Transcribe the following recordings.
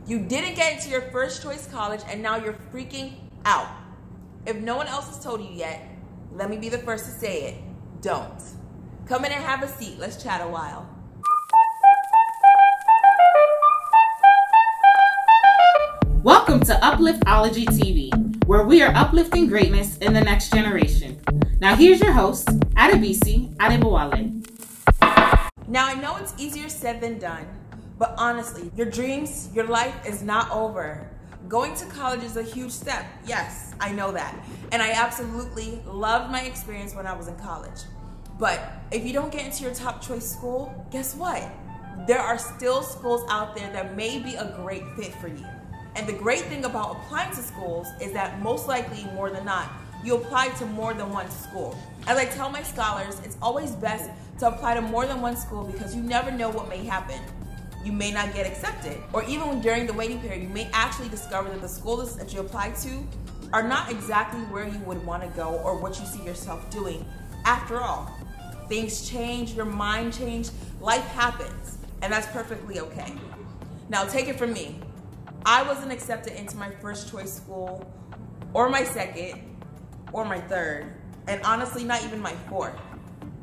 You didn't get into your first choice college and now you're freaking out. If no one else has told you yet, let me be the first to say it. Don't. Come in and have a seat. Let's chat a while. Welcome to Upliftology TV, where we are uplifting greatness in the next generation. Now here's your host, Adebisi, Adebowale. Now I know it's easier said than done, but honestly, your dreams, your life is not over. Going to college is a huge step. Yes, I know that. And I absolutely loved my experience when I was in college. But if you don't get into your top choice school, guess what? There are still schools out there that may be a great fit for you. And the great thing about applying to schools is that most likely, more than not, you apply to more than one school. As I tell my scholars, it's always best to apply to more than one school because you never know what may happen. You may not get accepted, or even during the waiting period, you may actually discover that the schools that you apply to are not exactly where you would want to go or what you see yourself doing. After all, things change, your mind changes, life happens, and that's perfectly okay. Now take it from me. I wasn't accepted into my first choice school, or my second, or my third, and honestly not even my fourth.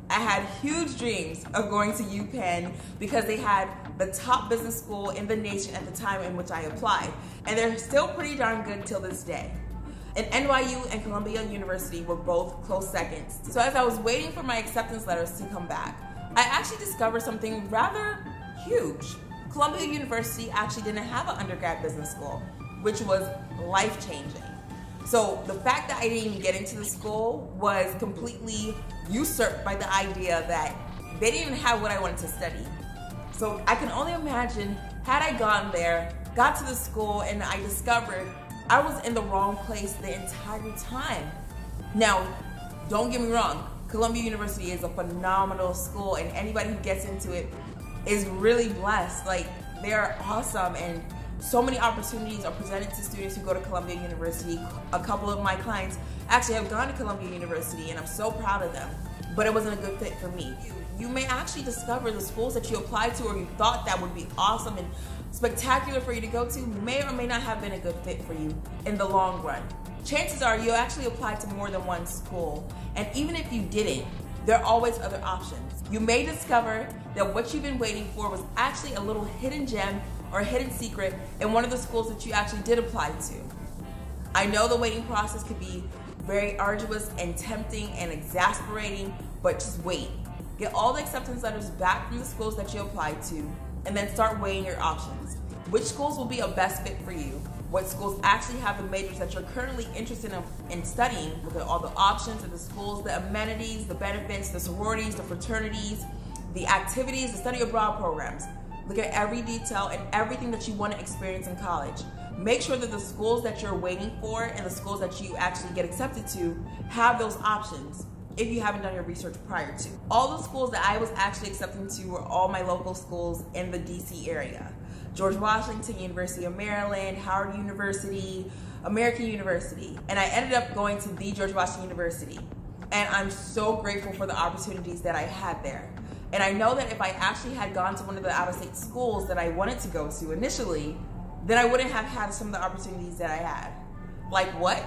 I had huge dreams of going to UPenn because they had the top business school in the nation at the time in which I applied, and they're still pretty darn good till this day. And NYU and Columbia University were both close seconds. So as I was waiting for my acceptance letters to come back, I actually discovered something rather huge. Columbia University actually didn't have an undergrad business school, which was life-changing. So the fact that I didn't even get into the school was completely usurped by the idea that they didn't even have what I wanted to study. So I can only imagine, had I gone there, got to the school, and I discovered I was in the wrong place the entire time. Now, don't get me wrong, Columbia University is a phenomenal school, and anybody who gets into it is really blessed. Like, they're awesome, and so many opportunities are presented to students who go to Columbia University. A couple of my clients actually have gone to Columbia University, and I'm so proud of them. But it wasn't a good fit for me. You may actually discover the schools that you applied to or you thought that would be awesome and spectacular for you to go to may or may not have been a good fit for you in the long run. Chances are you actually applied to more than one school, and even if you didn't, there are always other options. You may discover that what you've been waiting for was actually a little hidden gem or a hidden secret in one of the schools that you actually did apply to. I know the waiting process could be very arduous and tempting and exasperating, but just wait. Get all the acceptance letters back from the schools that you applied to, and then start weighing your options. Which schools will be a best fit for you? What schools actually have the majors that you're currently interested in studying? Look at all the options of the schools, the amenities, the benefits, the sororities, the fraternities, the activities, the study abroad programs. Look at every detail and everything that you want to experience in college. Make sure that the schools that you're waiting for and the schools that you actually get accepted to have those options if you haven't done your research prior to. All the schools that I was actually accepted to were all my local schools in the DC area. George Washington, University of Maryland, Howard University, American University, and I ended up going to the George Washington University. And I'm so grateful for the opportunities that I had there. And I know that if I actually had gone to one of the out-of-state schools that I wanted to go to initially, then I wouldn't have had some of the opportunities that I had. Like what?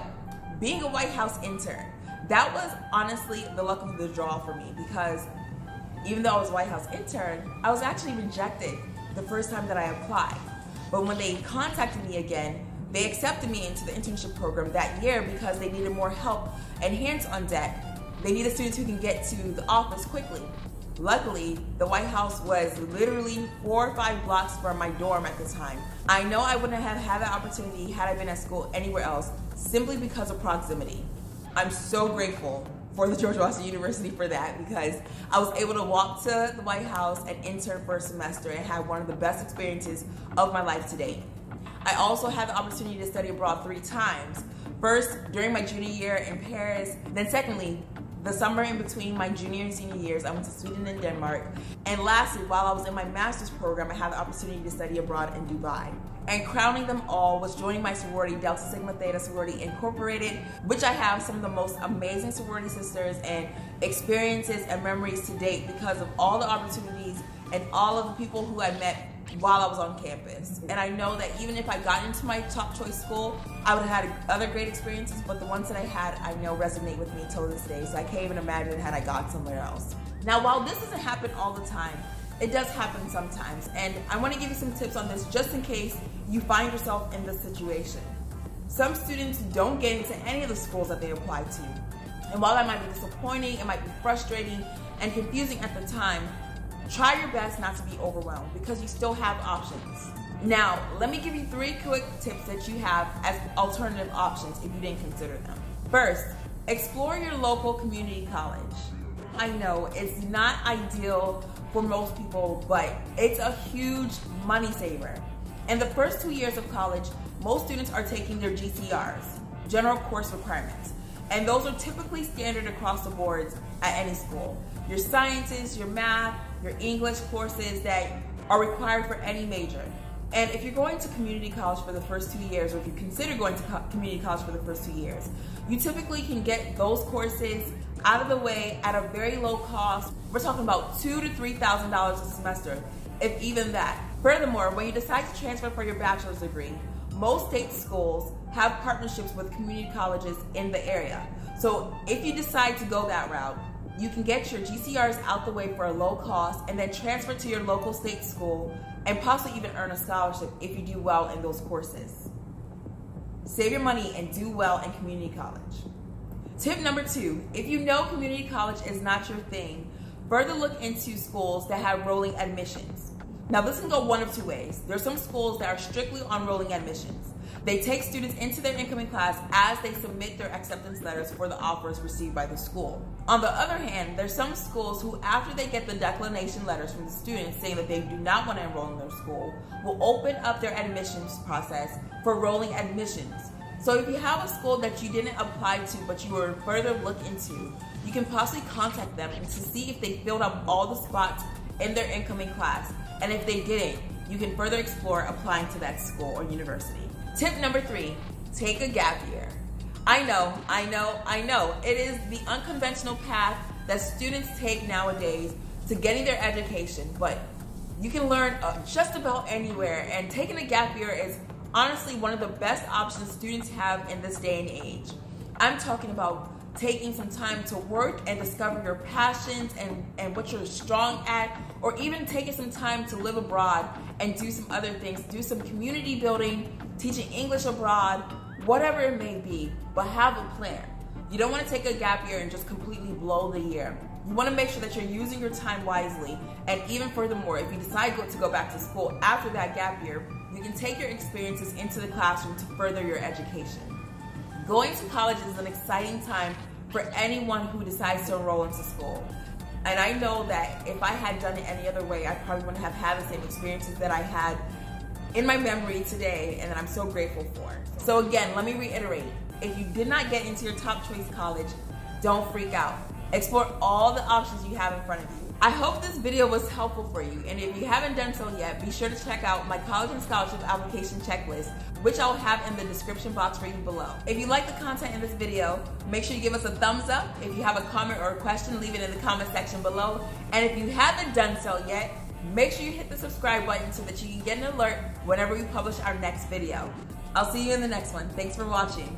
Being a White House intern. That was honestly the luck of the draw for me, because even though I was a White House intern, I was actually rejected the first time that I applied. But when they contacted me again, they accepted me into the internship program that year because they needed more help and hands on deck. They needed students who can get to the office quickly. Luckily, the White House was literally 4 or 5 blocks from my dorm at the time. I know I wouldn't have had that opportunity had I been at school anywhere else, simply because of proximity. I'm so grateful for the George Washington University for that, because I was able to walk to the White House and intern for a semester and have one of the best experiences of my life to date. I also had the opportunity to study abroad 3 times. First, during my junior year in Paris, then secondly, the summer in between my junior and senior years, I went to Sweden and Denmark. And lastly, while I was in my master's program, I had the opportunity to study abroad in Dubai. And crowning them all was joining my sorority, Delta Sigma Theta Sorority Incorporated, which I have some of the most amazing sorority sisters and experiences and memories to date because of all the opportunities and all of the people who I met while I was on campus. And I know that even if I got into my top choice school, I would have had other great experiences, but the ones that I had, I know resonate with me till this day. So I can't even imagine had I got somewhere else. Now, while this doesn't happen all the time, it does happen sometimes. And I want to give you some tips on this just in case you find yourself in this situation. Some students don't get into any of the schools that they apply to. And while that might be disappointing, it might be frustrating and confusing at the time, try your best not to be overwhelmed because you still have options. Now, let me give you 3 quick tips that you have as alternative options if you didn't consider them. First, explore your local community college. I know it's not ideal for most people, but it's a huge money saver. In the first 2 years of college, most students are taking their GCRs, general course requirements, and those are typically standard across the boards at any school. Your sciences, your math, your English courses that are required for any major. And if you're going to community college for the first 2 years, or if you consider going to community college for the first 2 years, you typically can get those courses out of the way at a very low cost. We're talking about $2,000 to $3,000 a semester, if even that. Furthermore, when you decide to transfer for your bachelor's degree, most state schools have partnerships with community colleges in the area. So if you decide to go that route, you can get your GCRs out the way for a low cost and then transfer to your local state school and possibly even earn a scholarship if you do well in those courses. Save your money and do well in community college. Tip number 2, if you know community college is not your thing, further look into schools that have rolling admissions. Now this can go one of 2 ways. There's some schools that are strictly on rolling admissions. They take students into their incoming class as they submit their acceptance letters for the offers received by the school. On the other hand, there's some schools who, after they get the declination letters from the students saying that they do not want to enroll in their school, will open up their admissions process for rolling admissions. So if you have a school that you didn't apply to but you were further look into, you can possibly contact them to see if they filled up all the spots in their incoming class. And if they didn't, you can further explore applying to that school or university. Tip number 3, take a gap year. I know, it is the unconventional path that students take nowadays to getting their education, but you can learn just about anywhere, and taking a gap year is honestly one of the best options students have in this day and age. I'm talking about taking some time to work and discover your passions and what you're strong at, or even taking some time to live abroad and do some other things, do some community building, teaching English abroad, whatever it may be, but have a plan. You don't want to take a gap year and just completely blow the year. You want to make sure that you're using your time wisely, and even furthermore, if you decide to go back to school after that gap year, you can take your experiences into the classroom to further your education. Going to college is an exciting time for anyone who decides to enroll into school. And I know that if I had done it any other way, I probably wouldn't have had the same experiences that I had in my memory today, and that I'm so grateful for. So again, let me reiterate, if you did not get into your top choice college, don't freak out. Explore all the options you have in front of you. I hope this video was helpful for you, and if you haven't done so yet, be sure to check out my college and scholarship application checklist, which I'll have in the description box for you below. If you like the content in this video, make sure you give us a thumbs up. If you have a comment or a question, leave it in the comment section below. And if you haven't done so yet, make sure you hit the subscribe button so that you can get an alert whenever we publish our next video. I'll see you in the next one. Thanks for watching.